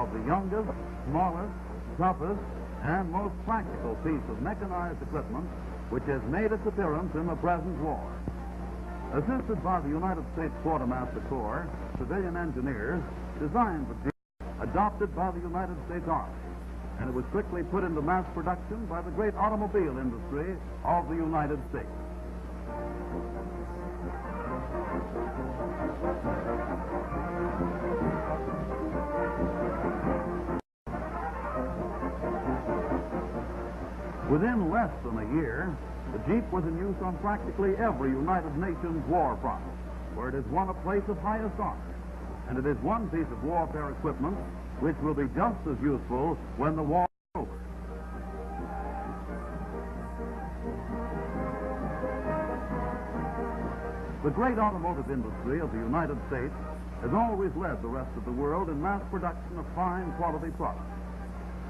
of the youngest, smallest, toughest, and most practical piece of mechanized equipment which has made its appearance in the present war. Assisted by the United States Quartermaster Corps, civilian engineers designed the Jeep, adopted by the United States Army, and it was quickly put into mass production by the great automobile industry of the United States. Within less than a year, the Jeep was in use on practically every United Nations war front, where it has won a place of highest honor, and it is one piece of warfare equipment which will be just as useful when the war is over. The great automotive industry of the United States has always led the rest of the world in mass production of fine quality products.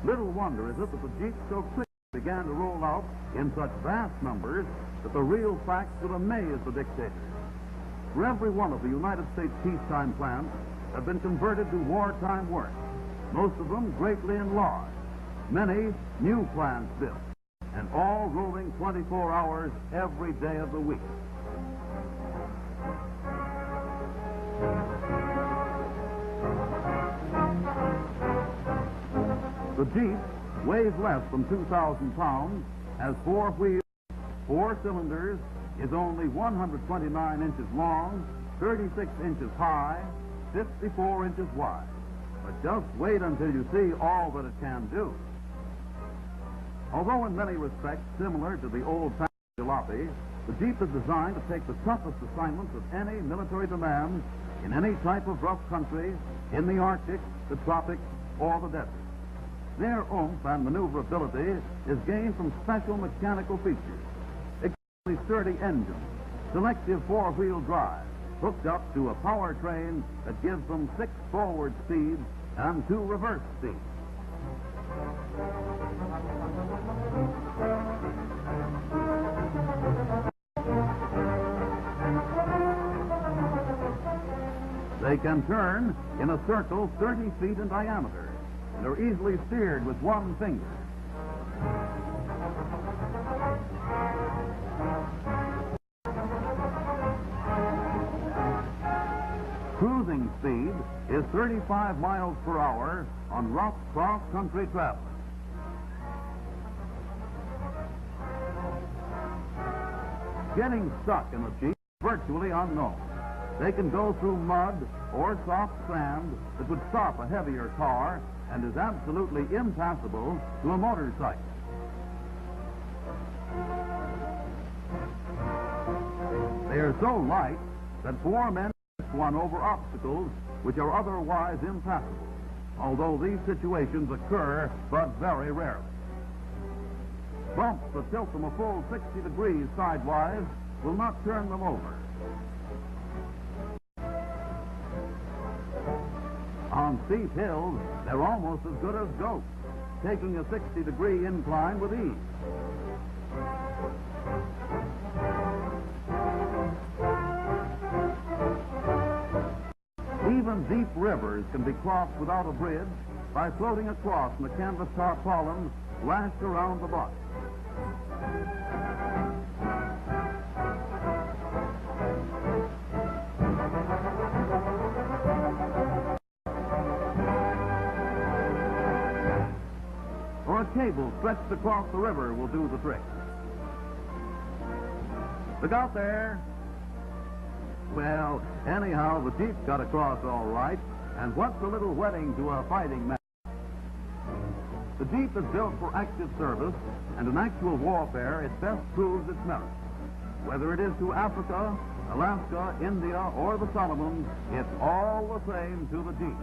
Little wonder is it that the Jeep so quickly began to roll out in such vast numbers that the real facts would amaze the dictators. For every one of the United States peacetime plants have been converted to wartime work, most of them greatly enlarged, many new plants built, and all rolling 24 hours every day of the week. The Jeep weighs less than 2,000 pounds, has 4 wheels, 4 cylinders, is only 129 inches long, 36 inches high, 54 inches wide. But just wait until you see all that it can do. Although in many respects similar to the old-fashioned jalopy, the Jeep is designed to take the toughest assignments of any military demand in any type of rough country, in the Arctic, the tropics, or the desert. Their oomph and maneuverability is gained from special mechanical features, extremely sturdy engines, selective 4-wheel drive, hooked up to a powertrain that gives them 6 forward speeds and 2 reverse speeds. They can turn in a circle 30 feet in diameter and are easily steered with one finger. Cruising speed is 35 miles per hour on rough cross-country travel. Getting stuck in a Jeep is virtually unknown. They can go through mud or soft sand that would stop a heavier car and is absolutely impassable to a motorcycle. They are so light that 4 men lift one over obstacles which are otherwise impassable, although these situations occur but very rarely. Bumps that tilt them a full 60 degrees sidewise will not turn them over. On steep hills, they're almost as good as goats, taking a 60-degree incline with ease. Even deep rivers can be crossed without a bridge by floating across in a canvas tarpaulin lashed around the butt. Or a cable stretched across the river will do the trick. Look out there. Well, anyhow, the Jeep got across all right, and what's a little wetting to a fighting man? The Jeep is built for active service, and in actual warfare, it best proves its merit. Whether it is to Africa, Alaska, India, or the Solomons, it's all the same to the Jeep.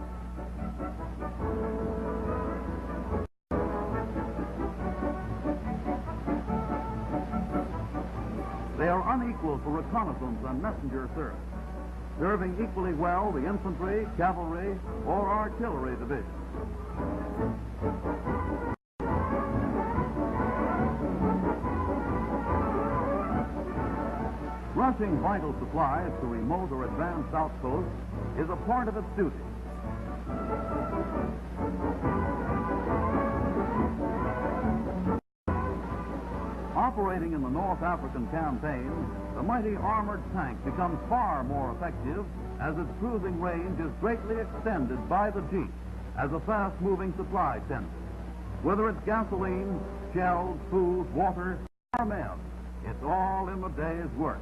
They are unequal for reconnaissance and messenger service, serving equally well the infantry, cavalry, or artillery divisions. Rushing vital supplies to remote or advanced outposts is a part of its duty. Operating in the North African campaign, the mighty armored tank becomes far more effective as its cruising range is greatly extended by the Jeep as a fast-moving supply center. Whether it's gasoline, shells, food, water, or men, it's all in the day's work.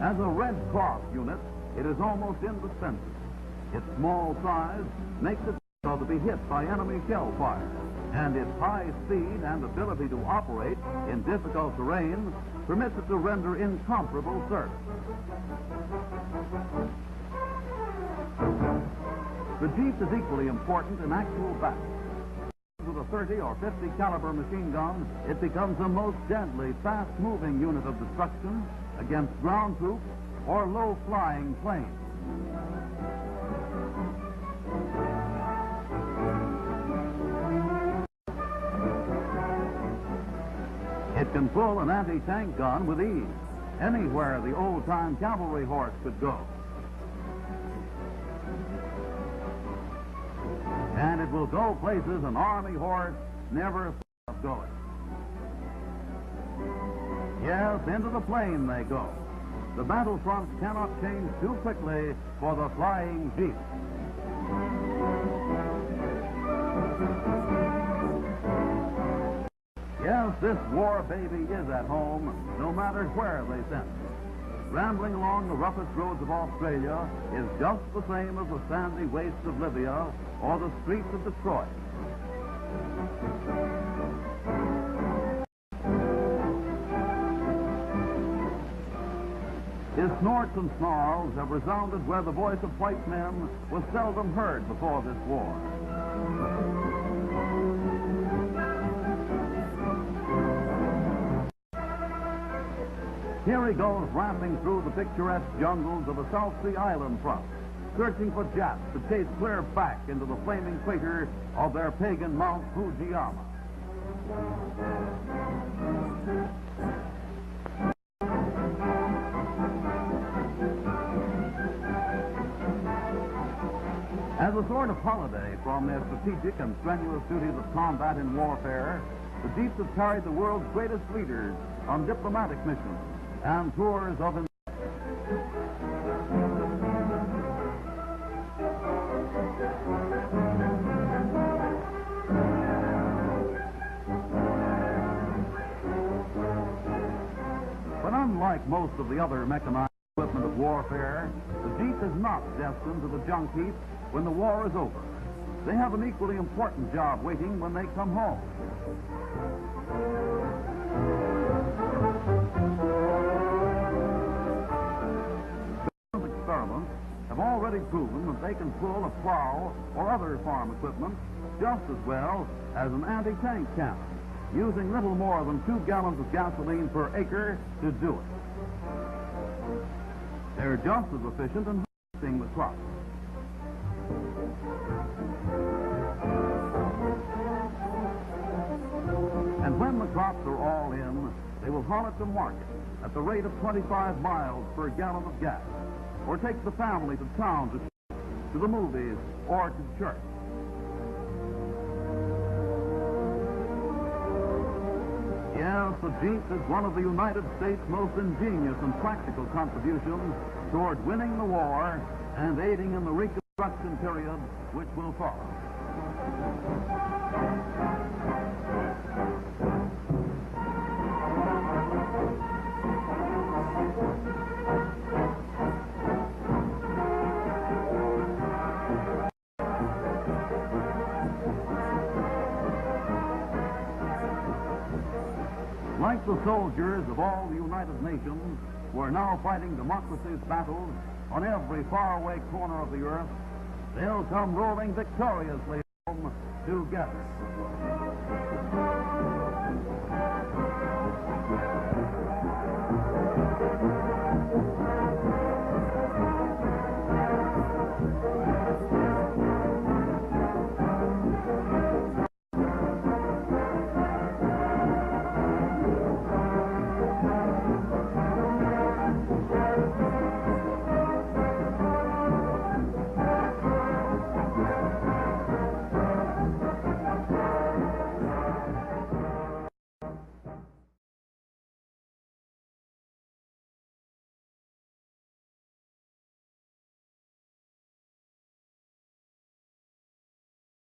As a Red Cross unit, it is almost indispensable. Its small size makes it difficult to be hit by enemy shell fire, and its high speed and ability to operate in difficult terrain permits it to render incomparable service. The Jeep is equally important in actual battle. With a 30 or 50 caliber machine gun, it becomes the most deadly, fast-moving unit of destruction against ground troops or low-flying planes. It can pull an anti-tank gun with ease, anywhere the old-time cavalry horse could go. And it will go places an army horse never thought of going. Yes, into the plain they go. The battlefront cannot change too quickly for the flying Jeep. Yes, this war baby is at home, no matter where they send it. Rambling along the roughest roads of Australia is just the same as the sandy wastes of Libya or the streets of Detroit. His snorts and snarls have resounded where the voice of white men was seldom heard before this war. Here he goes ramping through the picturesque jungles of the South Sea Island front, searching for Japs to chase clear back into the flaming crater of their pagan Mount Fujiyama. As a sort of holiday from their strategic and strenuous duties of combat in warfare, the Jeeps have carried the world's greatest leaders on diplomatic missions and tours of But unlike most of the other mechanized equipment of warfare, the Jeep is not destined to the junk heap when the war is over. They have an equally important job waiting when they come home. Experiments have already proven that they can pull a plow or other farm equipment just as well as an anti-tank cannon, using little more than 2 gallons of gasoline per acre to do it. They're just as efficient in harvesting the crop. And when the crops are all in, they will haul it to market at the rate of 25 miles per gallon of gas, or take the family to town to the movies or to church. Yes, the Jeep is one of the United States' most ingenious and practical contributions toward winning the war and aiding in the reconstruction period which will follow. Like the soldiers of all the United Nations who are now fighting democracy's battles on every faraway corner of the earth, they'll come rolling victoriously home together.